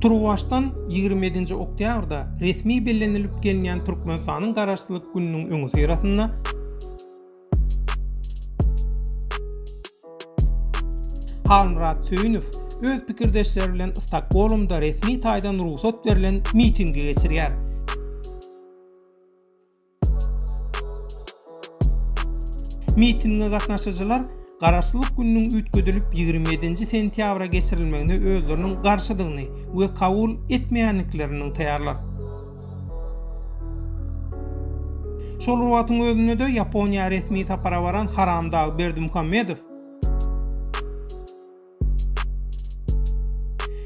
Turwaşdan 27 oktyabrda resmi bellenilip gelýän Türkmenistanyň garaşsylyk gününiň öňü syratyna Halmurat Söýünov öz pikirdeşleri bilen Stokholmda resmi taýdan ruhsat berilen mitingi geçirýär. Mitinge gatnaşyjylar garaşsylyk gününiň üýtgedilip 27 sentýabra geçirilmegine özleriniň garşydygyny we kabul etmeýänliklerini taýýarlar. Şol wagtyň özünde de Ýaponiýa resmi tapara baran Haramdag Berdimuhammedow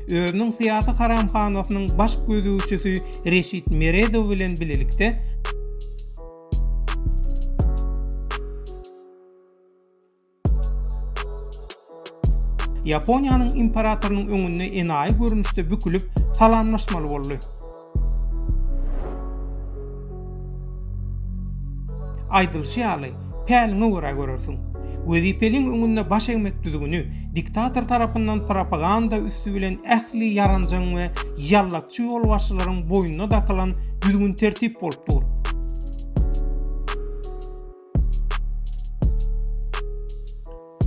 özüniň syýasy haramhanasynyň baş gözüçisi Reşit Meredow bilen bilelikde Ýaponiýanyň imperatorynyň öňünde enaý görünüşde bükülip salamlaşmaly boldy. Aýdylşýaly, päliňe görä görersiň. Wezipeliň öňünde baş egmek düzgünü diktator tarapyndan propaganda üssü bilen ähli yaranjaň we ýallakçy ýol başçylaryň boýnuna dakylan düzgün tertip bolupdyr.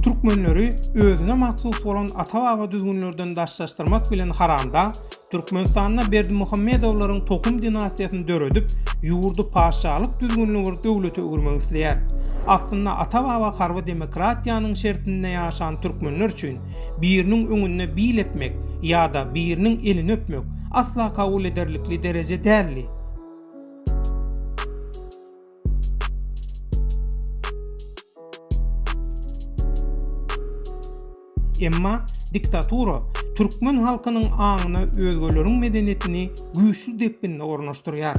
Türkmenleri özüne maksus bolan ata-baba düzgünlerden daşlaşdyrmak bilen Haramda Türkmenistanyna Berdimuhammedowlaryň tokum dinastiýasyny döredip, ýurdu paşalyk düzgünlüği döwlete öwürmek isleýär. Aslında ata-baba harby demokratiýanyň şertinde ýaşan türkmenler üçin biriniň öňünde bilepmek ýa-da biriniň elini öpmek asla kabul ederlikli derece däldi. Emma diktatura türkmen halkynyň aňyna özgeleriň medeniýetini güýçlü depinde ornaşdyrýar.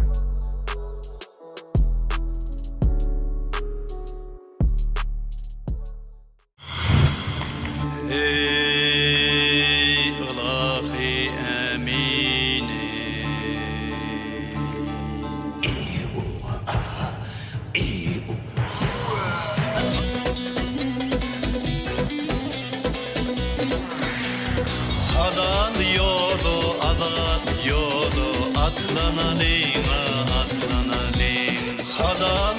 Atlanalım, atlanalım.